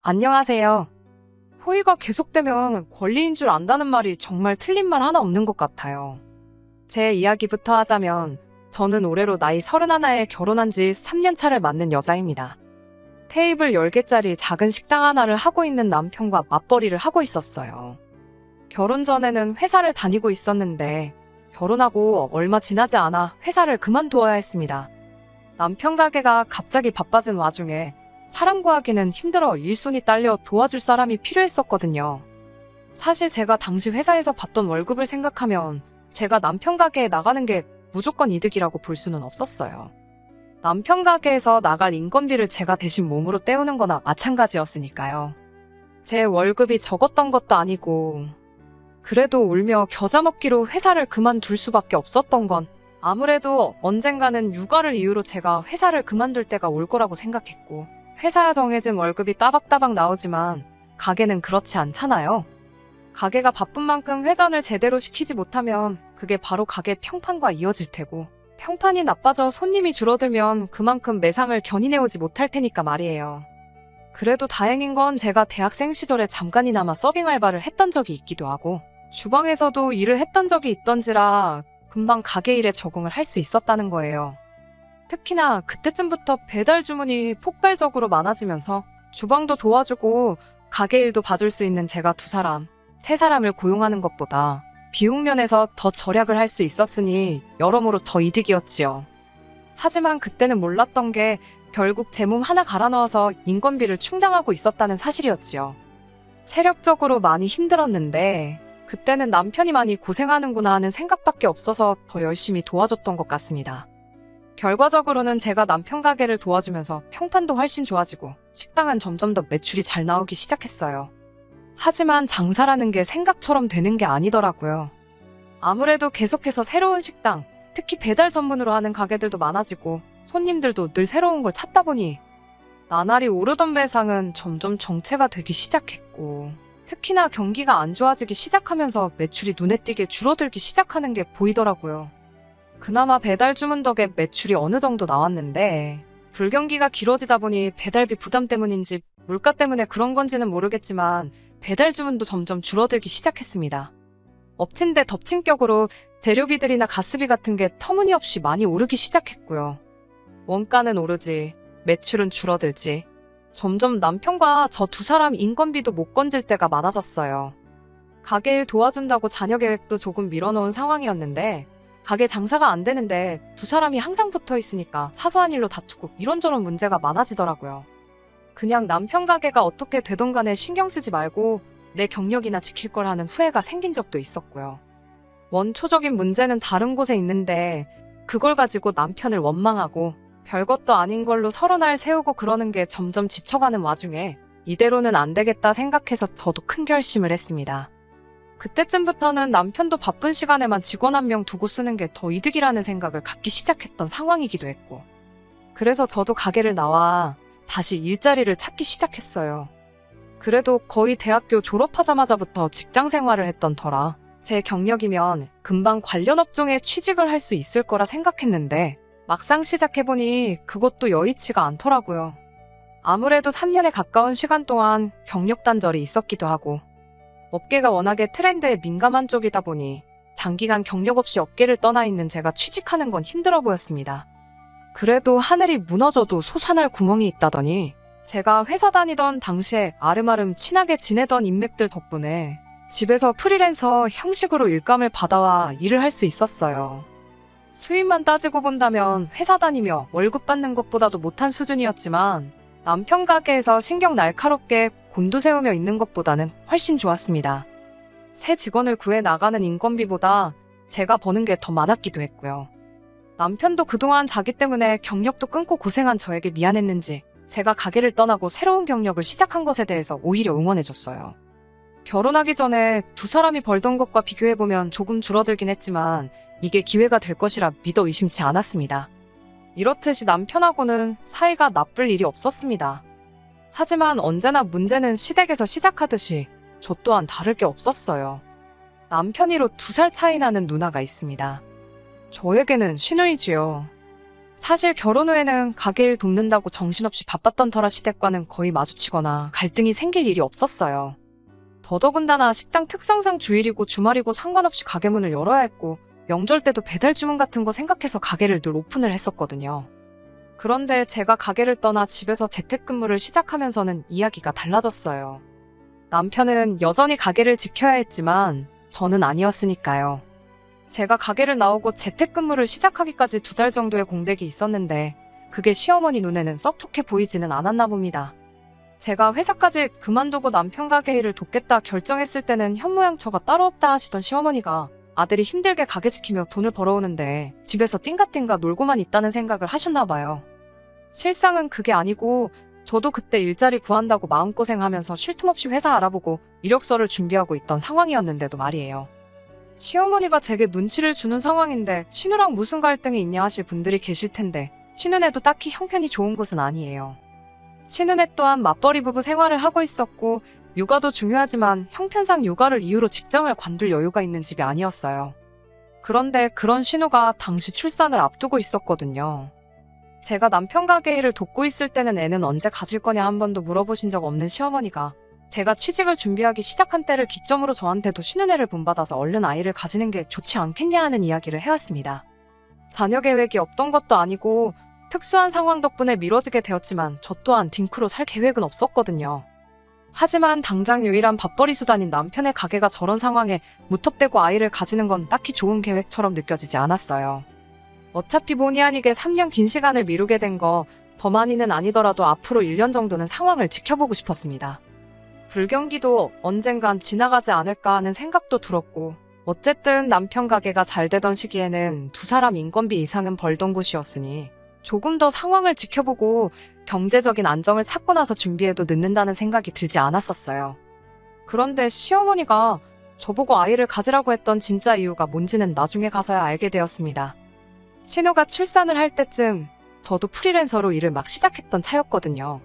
안녕하세요. 호의가 계속되면 권리인 줄 안다는 말이 정말 틀린 말 하나 없는 것 같아요. 제 이야기부터 하자면 저는 올해로 나이 31에 결혼한 지 3년 차를 맞는 여자입니다. 테이블 10개짜리 작은 식당 하나를 하고 있는 남편과 맞벌이를 하고 있었어요. 결혼 전에는 회사를 다니고 있었는데 결혼하고 얼마 지나지 않아 회사를 그만두어야 했습니다. 남편 가게가 갑자기 바빠진 와중에 사람 구하기는 힘들어 일손이 딸려 도와줄 사람이 필요했었거든요. 사실 제가 당시 회사에서 받던 월급을 생각하면 제가 남편 가게에 나가는 게 무조건 이득이라고 볼 수는 없었어요. 남편 가게에서 나갈 인건비를 제가 대신 몸으로 때우는 거나 마찬가지였으니까요. 제 월급이 적었던 것도 아니고 그래도 울며 겨자 먹기로 회사를 그만둘 수밖에 없었던 건 아무래도 언젠가는 육아를 이유로 제가 회사를 그만둘 때가 올 거라고 생각했고 회사야 정해진 월급이 따박따박 나오지만 가게는 그렇지 않잖아요. 가게가 바쁜 만큼 회전을 제대로 시키지 못하면 그게 바로 가게 평판과 이어질 테고 평판이 나빠져 손님이 줄어들면 그만큼 매상을 견인해오지 못할 테니까 말이에요. 그래도 다행인 건 제가 대학생 시절에 잠깐이나마 서빙 알바를 했던 적이 있기도 하고 주방에서도 일을 했던 적이 있던지라 금방 가게 일에 적응을 할 수 있었다는 거예요. 특히나 그때쯤부터 배달 주문이 폭발적으로 많아지면서 주방도 도와주고 가게 일도 봐줄 수 있는 제가 세 사람을 고용하는 것보다 비용 면에서 더 절약을 할 수 있었으니 여러모로 더 이득이었지요. 하지만 그때는 몰랐던 게 결국 제 몸 하나 갈아 넣어서 인건비를 충당하고 있었다는 사실이었지요. 체력적으로 많이 힘들었는데 그때는 남편이 많이 고생하는구나 하는 생각밖에 없어서 더 열심히 도와줬던 것 같습니다. 결과적으로는 제가 남편 가게를 도와주면서 평판도 훨씬 좋아지고 식당은 점점 더 매출이 잘 나오기 시작했어요. 하지만 장사라는 게 생각처럼 되는 게 아니더라고요. 아무래도 계속해서 새로운 식당, 특히 배달 전문으로 하는 가게들도 많아지고 손님들도 늘 새로운 걸 찾다 보니 나날이 오르던 매상은 점점 정체가 되기 시작했고 특히나 경기가 안 좋아지기 시작하면서 매출이 눈에 띄게 줄어들기 시작하는 게 보이더라고요. 그나마 배달 주문 덕에 매출이 어느 정도 나왔는데 불경기가 길어지다 보니 배달비 부담 때문인지 물가 때문에 그런 건지는 모르겠지만 배달 주문도 점점 줄어들기 시작했습니다. 엎친 데 덮친 격으로 재료비들이나 가스비 같은 게 터무니없이 많이 오르기 시작했고요. 원가는 오르지 매출은 줄어들지 점점 남편과 저 두 사람 인건비도 못 건질 때가 많아졌어요. 가게 일 도와준다고 자녀 계획도 조금 밀어놓은 상황이었는데 가게 장사가 안 되는데 두 사람이 항상 붙어 있으니까 사소한 일로 다투고 이런저런 문제가 많아지더라고요. 그냥 남편 가게가 어떻게 되던 간에 신경 쓰지 말고 내 경력이나 지킬 걸 하는 후회가 생긴 적도 있었고요. 원초적인 문제는 다른 곳에 있는데 그걸 가지고 남편을 원망하고 별것도 아닌 걸로 서로 날 세우고 그러는 게 점점 지쳐가는 와중에 이대로는 안 되겠다 생각해서 저도 큰 결심을 했습니다. 그때쯤부터는 남편도 바쁜 시간에만 직원 한 명 두고 쓰는 게 더 이득이라는 생각을 갖기 시작했던 상황이기도 했고 그래서 저도 가게를 나와 다시 일자리를 찾기 시작했어요. 그래도 거의 대학교 졸업하자마자부터 직장 생활을 했던 터라 제 경력이면 금방 관련 업종에 취직을 할 수 있을 거라 생각했는데 막상 시작해보니 그것도 여의치가 않더라고요. 아무래도 3년에 가까운 시간 동안 경력 단절이 있었기도 하고 업계가 워낙에 트렌드에 민감한 쪽이다 보니 장기간 경력 없이 업계를 떠나 있는 제가 취직하는 건 힘들어 보였습니다. 그래도 하늘이 무너져도 솟아날 구멍이 있다더니 제가 회사 다니던 당시에 아름아름 친하게 지내던 인맥들 덕분에 집에서 프리랜서 형식으로 일감을 받아와 일을 할 수 있었어요. 수입만 따지고 본다면 회사 다니며 월급 받는 것보다도 못한 수준이었지만 남편 가게에서 신경 날카롭게 곤두세우며 있는 것보다는 훨씬 좋았습니다. 새 직원을 구해 나가는 인건비보다 제가 버는 게 더 많았기도 했고요. 남편도 그동안 자기 때문에 경력도 끊고 고생한 저에게 미안했는지 제가 가게를 떠나고 새로운 경력을 시작한 것에 대해서 오히려 응원해줬어요. 결혼하기 전에 두 사람이 벌던 것과 비교해보면 조금 줄어들긴 했지만 이게 기회가 될 것이라 믿어 의심치 않았습니다. 이렇듯이 남편하고는 사이가 나쁠 일이 없었습니다. 하지만 언제나 문제는 시댁에서 시작하듯이 저 또한 다를 게 없었어요. 남편이로 2살 차이 나는 누나가 있습니다. 저에게는 시누이지요. 사실 결혼 후에는 가게 일 돕는다고 정신없이 바빴던 터라 시댁과는 거의 마주치거나 갈등이 생길 일이 없었어요. 더더군다나 식당 특성상 주일이고 주말이고 상관없이 가게 문을 열어야 했고 명절 때도 배달 주문 같은 거 생각해서 가게를 늘 오픈을 했었거든요. 그런데 제가 가게를 떠나 집에서 재택근무를 시작하면서는 이야기가 달라졌어요. 남편은 여전히 가게를 지켜야 했지만 저는 아니었으니까요. 제가 가게를 나오고 재택근무를 시작하기까지 2달 정도의 공백이 있었는데 그게 시어머니 눈에는 썩 좋게 보이지는 않았나 봅니다. 제가 회사까지 그만두고 남편 가게 일을 돕겠다 결정했을 때는 현모양처가 따로 없다 하시던 시어머니가 아들이 힘들게 가게 지키며 돈을 벌어오는데 집에서 띵가띵가 놀고만 있다는 생각을 하셨나 봐요. 실상은 그게 아니고 저도 그때 일자리 구한다고 마음고생하면서 쉴 틈 없이 회사 알아보고 이력서를 준비하고 있던 상황이었는데도 말이에요. 시어머니가 제게 눈치를 주는 상황인데 신우랑 무슨 갈등이 있냐 하실 분들이 계실 텐데 신우네도 딱히 형편이 좋은 곳은 아니에요. 신우네 또한 맞벌이 부부 생활을 하고 있었고 육아도 중요하지만 형편상 육아를 이유로 직장을 관둘 여유가 있는 집이 아니었어요. 그런데 그런 신우가 당시 출산을 앞두고 있었거든요. 제가 남편 가게 일을 돕고 있을 때는 애는 언제 가질 거냐 한 번도 물어보신 적 없는 시어머니가 제가 취직을 준비하기 시작한 때를 기점으로 저한테도 신우네를 본받아서 얼른 아이를 가지는 게 좋지 않겠냐 하는 이야기를 해왔습니다. 자녀 계획이 없던 것도 아니고 특수한 상황 덕분에 미뤄지게 되었지만 저 또한 딩크로 살 계획은 없었거든요. 하지만 당장 유일한 밥벌이 수단인 남편의 가게가 저런 상황에 무턱대고 아이를 가지는 건 딱히 좋은 계획처럼 느껴지지 않았어요. 어차피 본의 아니게 3년 긴 시간을 미루게 된 거 더 많이는 아니더라도 앞으로 1년 정도는 상황을 지켜보고 싶었습니다. 불경기도 언젠간 지나가지 않을까 하는 생각도 들었고 어쨌든 남편 가게가 잘 되던 시기에는 2사람 인건비 이상은 벌던 곳이었으니 조금 더 상황을 지켜보고 경제적인 안정을 찾고 나서 준비해도 늦는다는 생각이 들지 않았었어요. 그런데 시어머니가 저보고 아이를 가지라고 했던 진짜 이유가 뭔지는 나중에 가서야 알게 되었습니다. 신우가 출산을 할 때쯤 저도 프리랜서로 일을 막 시작했던 차였거든요.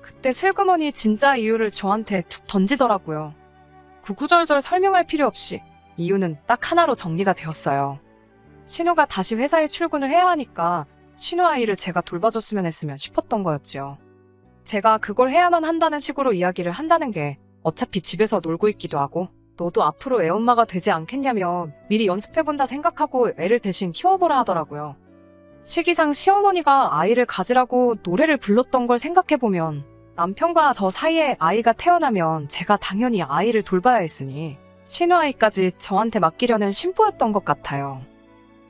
그때 슬그머니 진짜 이유를 저한테 툭 던지더라고요. 구구절절 설명할 필요 없이 이유는 딱 하나로 정리가 되었어요. 신우가 다시 회사에 출근을 해야 하니까 신우 아이를 제가 돌봐줬으면 했으면 싶었던 거였죠. 제가 그걸 해야만 한다는 식으로 이야기를 한다는 게 어차피 집에서 놀고 있기도 하고 너도 앞으로 애엄마가 되지 않겠냐며 미리 연습해본다 생각하고 애를 대신 키워보라 하더라고요. 시기상 시어머니가 아이를 가지라고 노래를 불렀던 걸 생각해보면 남편과 저 사이에 아이가 태어나면 제가 당연히 아이를 돌봐야 했으니 신우 아이까지 저한테 맡기려는 심보였던 것 같아요.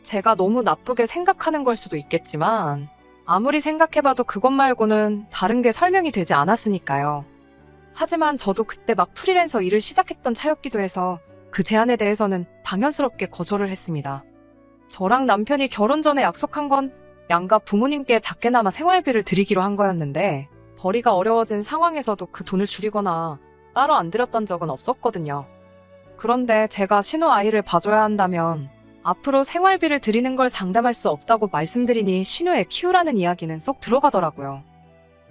제가 너무 나쁘게 생각하는 걸 수도 있겠지만 아무리 생각해봐도 그것 말고는 다른 게 설명이 되지 않았으니까요. 하지만 저도 그때 막 프리랜서 일을 시작했던 차였기도 해서 그 제안에 대해서는 당연스럽게 거절을 했습니다. 저랑 남편이 결혼 전에 약속한 건 양가 부모님께 작게나마 생활비를 드리기로 한 거였는데 벌이가 어려워진 상황에서도 그 돈을 줄이거나 따로 안 드렸던 적은 없었거든요. 그런데 제가 신우 아이를 봐줘야 한다면 앞으로 생활비를 드리는 걸 장담할 수 없다고 말씀드리니 신우 애 키우라는 이야기는 쏙 들어가더라고요.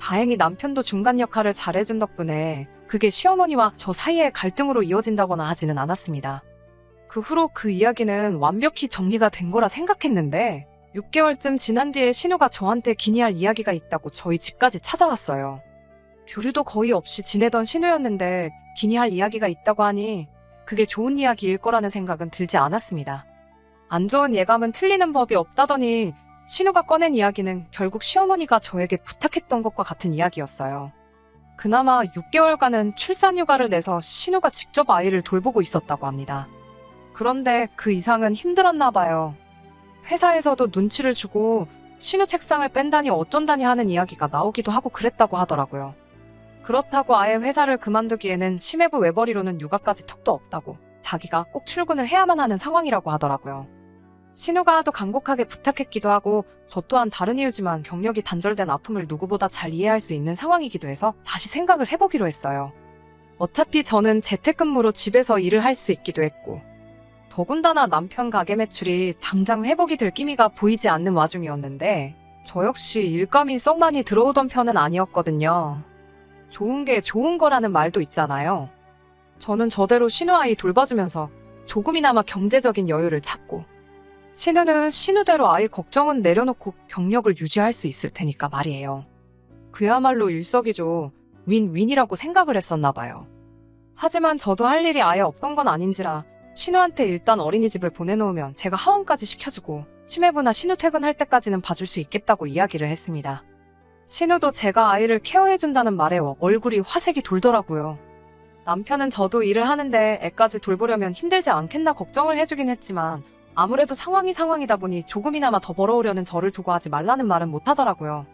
다행히 남편도 중간 역할을 잘해준 덕분에 그게 시어머니와 저 사이의 갈등으로 이어진다거나 하지는 않았습니다. 그 후로 그 이야기는 완벽히 정리가 된 거라 생각했는데 6개월쯤 지난 뒤에 신우가 저한테 기니할 이야기가 있다고 저희 집까지 찾아왔어요. 교류도 거의 없이 지내던 신우였는데 기니할 이야기가 있다고 하니 그게 좋은 이야기일 거라는 생각은 들지 않았습니다. 안 좋은 예감은 틀리는 법이 없다더니 신우가 꺼낸 이야기는 결국 시어머니가 저에게 부탁했던 것과 같은 이야기였어요. 그나마 6개월간은 출산휴가를 내서 신우가 직접 아이를 돌보고 있었다고 합니다. 그런데 그 이상은 힘들었나 봐요. 회사에서도 눈치를 주고 신우 책상을 뺀다니 어쩐다니 하는 이야기가 나오기도 하고 그랬다고 하더라고요. 그렇다고 아예 회사를 그만두기에는 심해부 외벌이로는 육아까지 턱도 없다고 자기가 꼭 출근을 해야만 하는 상황이라고 하더라고요. 신우가 하도 간곡하게 부탁했기도 하고 저 또한 다른 이유지만 경력이 단절된 아픔을 누구보다 잘 이해할 수 있는 상황이기도 해서 다시 생각을 해보기로 했어요. 어차피 저는 재택근무로 집에서 일을 할 수 있기도 했고 더군다나 남편 가게 매출이 당장 회복이 될 기미가 보이지 않는 와중이었는데 저 역시 일감이 썩 많이 들어오던 편은 아니었거든요. 좋은 게 좋은 거라는 말도 있잖아요. 저는 저대로 신우 아이 돌봐주면서 조금이나마 경제적인 여유를 찾고 신우는 신우대로 아이 걱정은 내려놓고 경력을 유지할 수 있을 테니까 말이에요. 그야말로 일석이조 윈윈이라고 생각을 했었나 봐요. 하지만 저도 할 일이 아예 없던 건 아닌지라 신우한테 일단 어린이집을 보내놓으면 제가 하원까지 시켜주고 심해부나 신우 퇴근할 때까지는 봐줄 수 있겠다고 이야기를 했습니다. 신우도 제가 아이를 케어해준다는 말에 얼굴이 화색이 돌더라고요. 남편은 저도 일을 하는데 애까지 돌보려면 힘들지 않겠나 걱정을 해주긴 했지만 아무래도 상황이다 보니 조금이나마 더 벌어오려는 저를 두고 하지 말라는 말은 못하더라고요.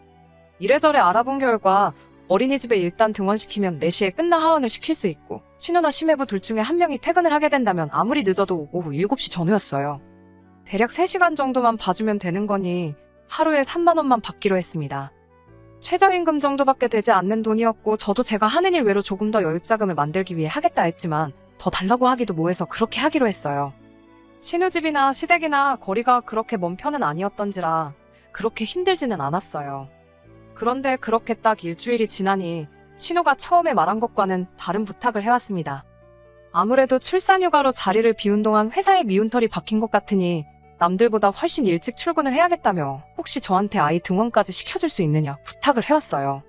이래저래 알아본 결과 어린이집에 일단 등원시키면 4시에 끝나 하원을 시킬 수 있고 신우나 심해부 둘 중에 한 명이 퇴근을 하게 된다면 아무리 늦어도 오후 7시 전후였어요. 대략 3시간 정도만 봐주면 되는 거니 하루에 3만 원만 받기로 했습니다. 최저임금 정도밖에 되지 않는 돈이었고 저도 제가 하는 일 외로 조금 더 여유자금을 만들기 위해 하겠다 했지만 더 달라고 하기도 뭐해서 그렇게 하기로 했어요. 신우집이나 시댁이나 거리가 그렇게 먼 편은 아니었던지라 그렇게 힘들지는 않았어요. 그런데 그렇게 딱 일주일이 지나니 신우가 처음에 말한 것과는 다른 부탁을 해왔습니다. 아무래도 출산휴가로 자리를 비운 동안 회사에 미운털이 박힌 것 같으니 남들보다 훨씬 일찍 출근을 해야겠다며 혹시 저한테 아이 등원까지 시켜줄 수 있느냐 부탁을 해왔어요.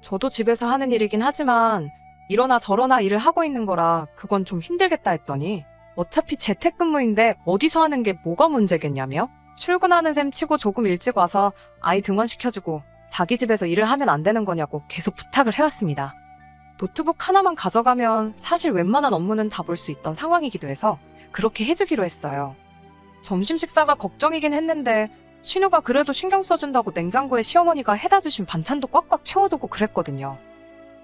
저도 집에서 하는 일이긴 하지만 이러나 저러나 일을 하고 있는 거라 그건 좀 힘들겠다 했더니 어차피 재택근무인데 어디서 하는 게 뭐가 문제겠냐며 출근하는 셈 치고 조금 일찍 와서 아이 등원시켜주고 자기 집에서 일을 하면 안 되는 거냐고 계속 부탁을 해왔습니다. 노트북 하나만 가져가면 사실 웬만한 업무는 다 볼 수 있던 상황이기도 해서 그렇게 해주기로 했어요. 점심 식사가 걱정이긴 했는데 신우가 그래도 신경 써준다고 냉장고에 시어머니가 해다 주신 반찬도 꽉꽉 채워두고 그랬거든요.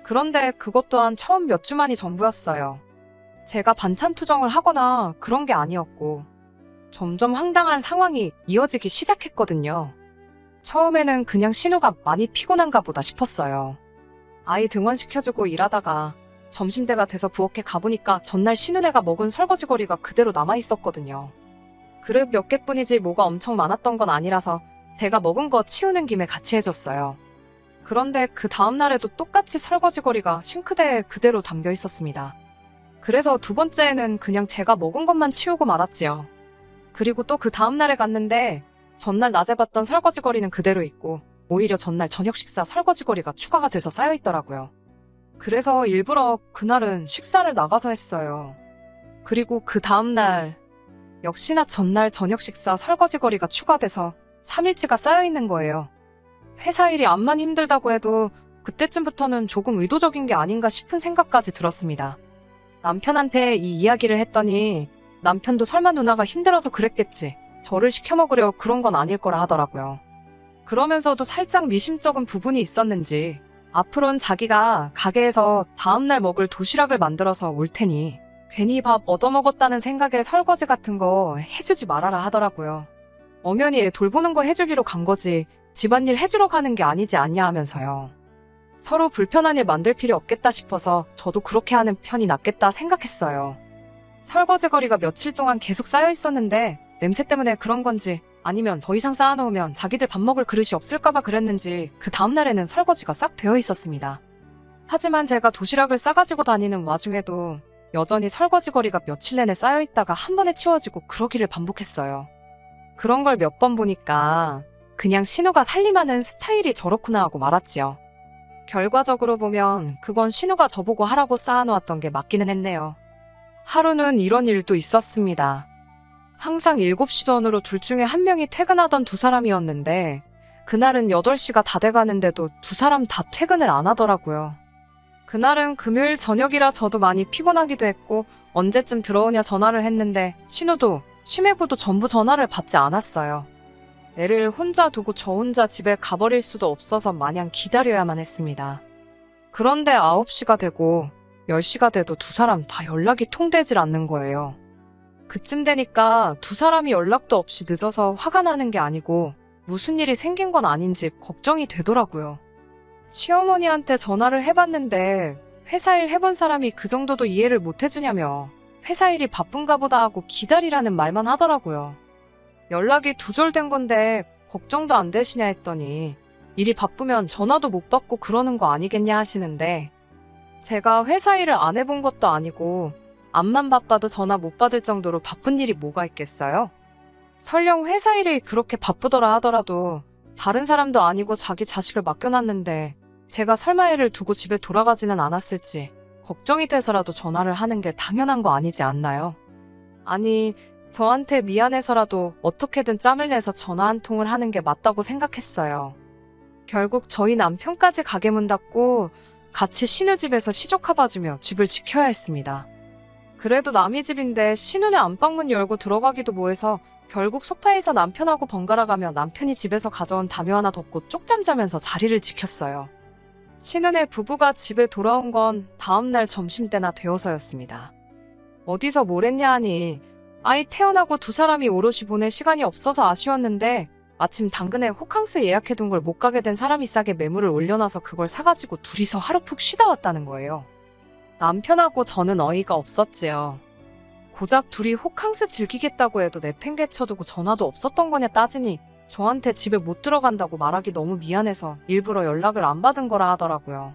그런데 그것 또한 처음 몇 주 만이 전부였어요. 제가 반찬 투정을 하거나 그런 게 아니었고 점점 황당한 상황이 이어지기 시작했거든요. 처음에는 그냥 신우가 많이 피곤한가 보다 싶었어요. 아이 등원시켜주고 일하다가 점심때가 돼서 부엌에 가보니까 전날 신우네가 먹은 설거지거리가 그대로 남아있었거든요. 그릇 몇 개뿐이지 뭐가 엄청 많았던 건 아니라서 제가 먹은 거 치우는 김에 같이 해줬어요. 그런데 그 다음날에도 똑같이 설거지거리가 싱크대에 그대로 담겨 있었습니다. 그래서 두 번째에는 그냥 제가 먹은 것만 치우고 말았지요. 그리고 또 그 다음날에 갔는데 전날 낮에 봤던 설거지거리는 그대로 있고 오히려 전날 저녁 식사 설거지거리가 추가가 돼서 쌓여있더라고요. 그래서 일부러 그날은 식사를 나가서 했어요. 그리고 그 다음날 역시나 전날 저녁 식사 설거지거리가 추가돼서 3일치가 쌓여있는 거예요. 회사 일이 암만 힘들다고 해도 그때쯤부터는 조금 의도적인 게 아닌가 싶은 생각까지 들었습니다. 남편한테 이 이야기를 했더니 남편도 설마 누나가 힘들어서 그랬겠지. 저를 시켜먹으려 그런 건 아닐 거라 하더라고요. 그러면서도 살짝 미심쩍은 부분이 있었는지 앞으로는 자기가 가게에서 다음날 먹을 도시락을 만들어서 올 테니 괜히 밥 얻어먹었다는 생각에 설거지 같은 거 해주지 말아라 하더라고요. 엄연히 애 돌보는 거 해주기로 간 거지 집안일 해주러 가는 게 아니지 않냐 하면서요. 서로 불편한 일 만들 필요 없겠다 싶어서 저도 그렇게 하는 편이 낫겠다 생각했어요. 설거지거리가 며칠 동안 계속 쌓여 있었는데 냄새 때문에 그런 건지 아니면 더 이상 쌓아놓으면 자기들 밥 먹을 그릇이 없을까봐 그랬는지 그 다음날에는 설거지가 싹 되어 있었습니다. 하지만 제가 도시락을 싸가지고 다니는 와중에도 여전히 설거지거리가 며칠 내내 쌓여있다가 한 번에 치워지고 그러기를 반복했어요. 그런 걸 몇 번 보니까 그냥 신우가 살림하는 스타일이 저렇구나 하고 말았지요. 결과적으로 보면 그건 신우가 저보고 하라고 쌓아놓았던 게 맞기는 했네요. 하루는 이런 일도 있었습니다. 항상 7시 전으로 둘 중에 한 명이 퇴근하던 두 사람이었는데 그날은 8시가 다 돼가는데도 두 사람 다 퇴근을 안 하더라고요. 그날은 금요일 저녁이라 저도 많이 피곤하기도 했고 언제쯤 들어오냐 전화를 했는데 신우도 심해부도 전부 전화를 받지 않았어요. 애를 혼자 두고 저 혼자 집에 가버릴 수도 없어서 마냥 기다려야만 했습니다. 그런데 9시가 되고 10시가 돼도 두 사람 다 연락이 통되질 않는 거예요. 그쯤 되니까 두 사람이 연락도 없이 늦어서 화가 나는 게 아니고 무슨 일이 생긴 건 아닌지 걱정이 되더라고요. 시어머니한테 전화를 해봤는데 회사 일 해본 사람이 그 정도도 이해를 못 해주냐며 회사 일이 바쁜가 보다 하고 기다리라는 말만 하더라고요. 연락이 두절된 건데 걱정도 안 되시냐 했더니 일이 바쁘면 전화도 못 받고 그러는 거 아니겠냐 하시는데 제가 회사 일을 안 해본 것도 아니고 암만 바빠도 전화 못 받을 정도로 바쁜 일이 뭐가 있겠어요? 설령 회사 일이 그렇게 바쁘더라 하더라도 다른 사람도 아니고 자기 자식을 맡겨놨는데 제가 설마 애를 두고 집에 돌아가지는 않았을지 걱정이 돼서라도 전화를 하는 게 당연한 거 아니지 않나요? 아니, 저한테 미안해서라도 어떻게든 짬을 내서 전화 한 통을 하는 게 맞다고 생각했어요. 결국 저희 남편까지 가게 문 닫고 같이 신우 집에서 시조카 봐주며 집을 지켜야 했습니다. 그래도 남의 집인데 신우네 안방문 열고 들어가기도 뭐해서 결국 소파에서 남편하고 번갈아 가며 남편이 집에서 가져온 담요 하나 덮고 쪽잠 자면서 자리를 지켰어요. 신우네 부부가 집에 돌아온 건 다음날 점심때나 되어서였습니다. 어디서 뭘 했냐 하니 아이 태어나고 두 사람이 오롯이 보낼 시간이 없어서 아쉬웠는데 마침 당근에 호캉스 예약해둔 걸 못 가게 된 사람이 싸게 매물을 올려놔서 그걸 사가지고 둘이서 하루 푹 쉬다 왔다는 거예요. 남편하고 저는 어이가 없었지요. 고작 둘이 호캉스 즐기겠다고 해도 내팽개쳐두고 전화도 없었던 거냐 따지니 저한테 집에 못 들어간다고 말하기 너무 미안해서 일부러 연락을 안 받은 거라 하더라고요.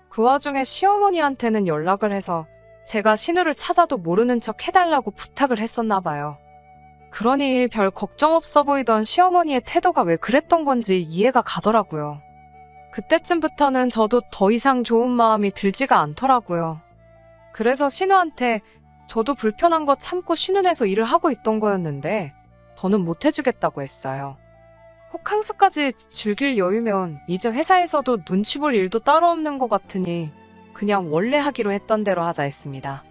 그 와중에 시어머니한테는 연락을 해서 제가 신우를 찾아도 모르는 척 해달라고 부탁을 했었나 봐요. 그러니 별 걱정 없어 보이던 시어머니의 태도가 왜 그랬던 건지 이해가 가더라고요. 그때쯤부터는 저도 더 이상 좋은 마음이 들지가 않더라고요. 그래서 신우한테 저도 불편한 거 참고 신우내서 일을 하고 있던 거였는데 더는 못 해주겠다고 했어요. 호캉스까지 즐길 여유면 이제 회사에서도 눈치 볼 일도 따로 없는 것 같으니 그냥 원래 하기로 했던 대로 하자 했습니다.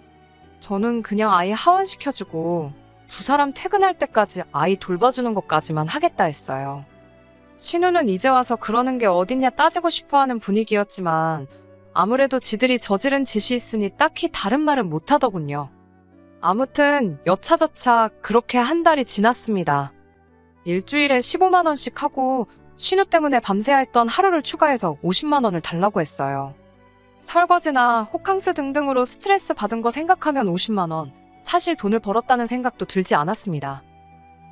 저는 그냥 아이 하원시켜주고 두 사람 퇴근할 때까지 아이 돌봐주는 것까지만 하겠다 했어요. 신우는 이제 와서 그러는 게 어딨냐 따지고 싶어하는 분위기였지만 아무래도 지들이 저지른 짓이 있으니 딱히 다른 말은 못하더군요. 아무튼 여차저차 그렇게 한 달이 지났습니다. 일주일에 15만 원씩 하고 신우 때문에 밤새야 했던 하루를 추가해서 50만 원을 달라고 했어요. 설거지나 호캉스 등등으로 스트레스 받은 거 생각하면 50만 원, 사실 돈을 벌었다는 생각도 들지 않았습니다.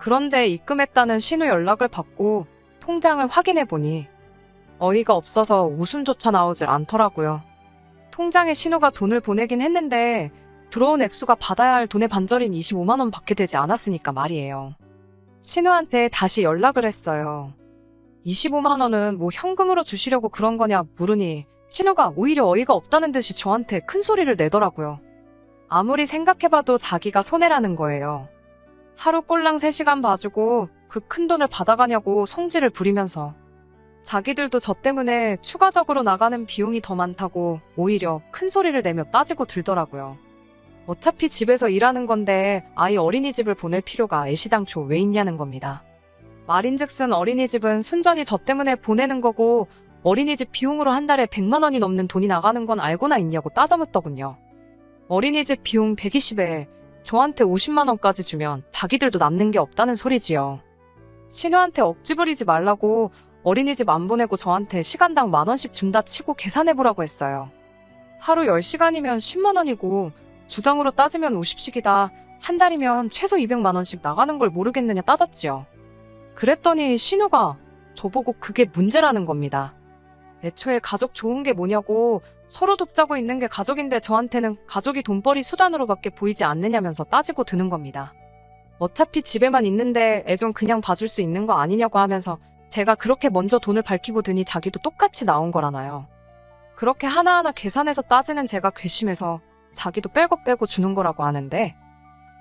그런데 입금했다는 신우 연락을 받고 통장을 확인해보니 어이가 없어서 웃음조차 나오질 않더라고요. 통장에 신우가 돈을 보내긴 했는데 들어온 액수가 받아야 할 돈의 반절인 25만 원 밖에 되지 않았으니까 말이에요. 신우한테 다시 연락을 했어요. 25만 원은 뭐 현금으로 주시려고 그런 거냐 물으니 신우가 오히려 어이가 없다는 듯이 저한테 큰 소리를 내더라고요. 아무리 생각해봐도 자기가 손해라는 거예요. 하루 꼴랑 3시간 봐주고 그 큰 돈을 받아가냐고 성질을 부리면서 자기들도 저 때문에 추가적으로 나가는 비용이 더 많다고 오히려 큰 소리를 내며 따지고 들더라고요. 어차피 집에서 일하는 건데 아이 어린이집을 보낼 필요가 애시당초 왜 있냐는 겁니다. 말인즉슨 어린이집은 순전히 저 때문에 보내는 거고 어린이집 비용으로 한 달에 100만 원이 넘는 돈이 나가는 건 알고나 있냐고 따져묻더군요. 어린이집 비용 120에 저한테 50만 원까지 주면 자기들도 남는 게 없다는 소리지요. 신우한테 억지 부리지 말라고 어린이집 안 보내고 저한테 시간당 10,000원씩 준다 치고 계산해보라고 했어요. 하루 10시간이면 10만 원이고 주당으로 따지면 50씩이다. 한 달이면 최소 200만 원씩 나가는 걸 모르겠느냐 따졌지요. 그랬더니 신우가 저보고 그게 문제라는 겁니다. 애초에 가족 좋은 게 뭐냐고 서로 돕자고 있는 게 가족인데 저한테는 가족이 돈벌이 수단으로밖에 보이지 않느냐면서 따지고 드는 겁니다. 어차피 집에만 있는데 애 좀 그냥 봐줄 수 있는 거 아니냐고 하면서 제가 그렇게 먼저 돈을 밝히고 드니 자기도 똑같이 나온 거라나요. 그렇게 하나하나 계산해서 따지는 제가 괘씸해서 자기도 뺄 거 빼고 주는 거라고 하는데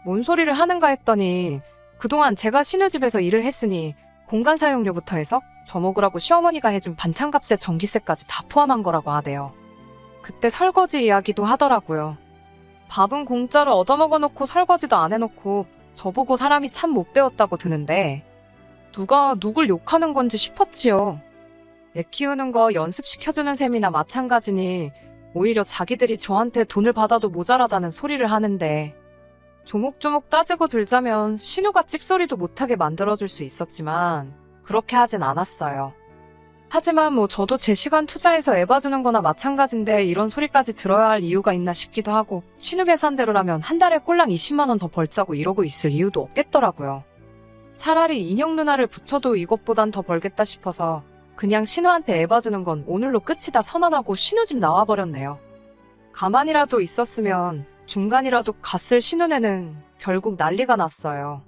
뭔 소리를 하는가 했더니 그동안 제가 신우집에서 일을 했으니 공간 사용료부터 해서 저 먹으라고 시어머니가 해준 반찬값에 전기세까지 다 포함한 거라고 하대요. 그때 설거지 이야기도 하더라고요. 밥은 공짜로 얻어먹어놓고 설거지도 안 해놓고 저보고 사람이 참 못 배웠다고 드는데 누가 누굴 욕하는 건지 싶었지요. 애 키우는 거 연습시켜주는 셈이나 마찬가지니 오히려 자기들이 저한테 돈을 받아도 모자라다는 소리를 하는데 조목조목 따지고 들자면 신우가 찍소리도 못하게 만들어줄 수 있었지만 그렇게 하진 않았어요. 하지만 뭐 저도 제 시간 투자해서 애 봐주는 거나 마찬가지인데 이런 소리까지 들어야 할 이유가 있나 싶기도 하고 신우 계산대로라면 한 달에 꼴랑 20만 원 더 벌자고 이러고 있을 이유도 없겠더라고요. 차라리 인형 누나를 붙여도 이것보단 더 벌겠다 싶어서 그냥 신우한테 애 봐주는 건 오늘로 끝이다 선언하고 신우집 나와버렸네요. 가만히라도 있었으면 중간이라도 갔을 신우네는 결국 난리가 났어요.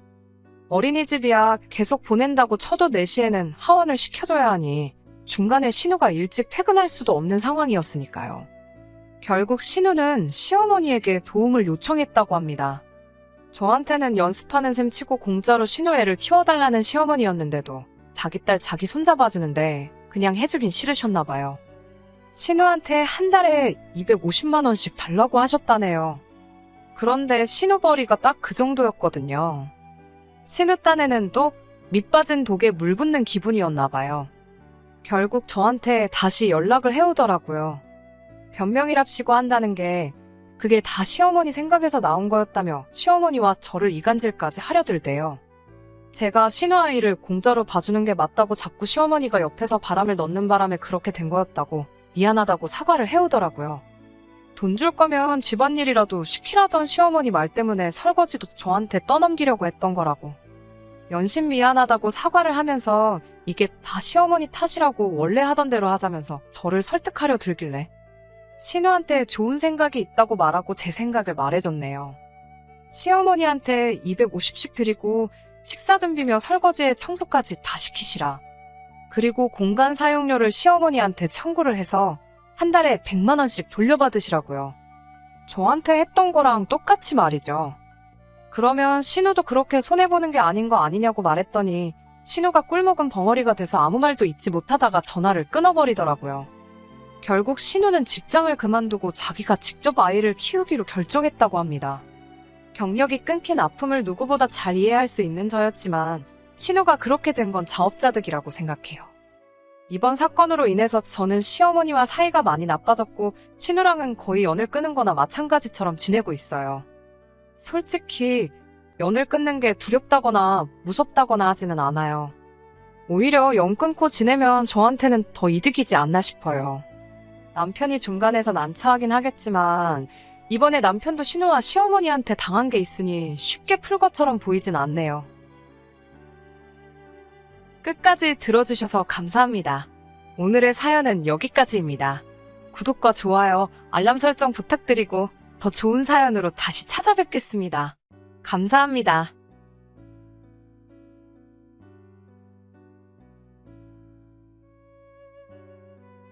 어린이집이야 계속 보낸다고 쳐도 4시에는 하원을 시켜줘야 하니 중간에 신우가 일찍 퇴근할 수도 없는 상황이었으니까요. 결국 신우는 시어머니에게 도움을 요청했다고 합니다. 저한테는 연습하는 셈 치고 공짜로 신우 애를 키워달라는 시어머니였는데도 자기 딸 자기 손자 봐주는데 그냥 해주긴 싫으셨나 봐요. 신우한테 한 달에 250만 원씩 달라고 하셨다네요. 그런데 신우벌이가 딱 그 정도였거든요. 신우 딴에는 또 밑빠진 독에 물 붓는 기분이었나 봐요. 결국 저한테 다시 연락을 해오더라고요. 변명이랍시고 한다는 게 그게 다 시어머니 생각에서 나온 거였다며 시어머니와 저를 이간질까지 하려들대요. 제가 신우 아이를 공짜로 봐주는 게 맞다고 자꾸 시어머니가 옆에서 바람을 넣는 바람에 그렇게 된 거였다고 미안하다고 사과를 해오더라고요. 돈 줄 거면 집안일이라도 시키라던 시어머니 말 때문에 설거지도 저한테 떠넘기려고 했던 거라고. 연신 미안하다고 사과를 하면서 이게 다 시어머니 탓이라고 원래 하던 대로 하자면서 저를 설득하려 들길래 신우한테 좋은 생각이 있다고 말하고 제 생각을 말해줬네요. 시어머니한테 250씩 드리고 식사 준비며 설거지에 청소까지 다 시키시라. 그리고 공간 사용료를 시어머니한테 청구를 해서 한 달에 100만 원씩 돌려받으시라고요. 저한테 했던 거랑 똑같이 말이죠. 그러면 신우도 그렇게 손해보는 게 아닌 거 아니냐고 말했더니 신우가 꿀먹은 벙어리가 돼서 아무 말도 잊지 못하다가 전화를 끊어버리더라고요. 결국 신우는 직장을 그만두고 자기가 직접 아이를 키우기로 결정했다고 합니다. 경력이 끊긴 아픔을 누구보다 잘 이해할 수 있는 저였지만 신우가 그렇게 된 건 자업자득이라고 생각해요. 이번 사건으로 인해서 저는 시어머니와 사이가 많이 나빠졌고 신우랑은 거의 연을 끊은 거나 마찬가지처럼 지내고 있어요. 솔직히 연을 끊는 게 두렵다거나 무섭다거나 하지는 않아요. 오히려 연 끊고 지내면 저한테는 더 이득이지 않나 싶어요. 남편이 중간에서 난처하긴 하겠지만 이번에 남편도 신우와 시어머니한테 당한 게 있으니 쉽게 풀 것처럼 보이진 않네요. 끝까지 들어주셔서 감사합니다. 오늘의 사연은 여기까지입니다. 구독과 좋아요, 알람 설정 부탁드리고 더 좋은 사연으로 다시 찾아뵙겠습니다. 감사합니다.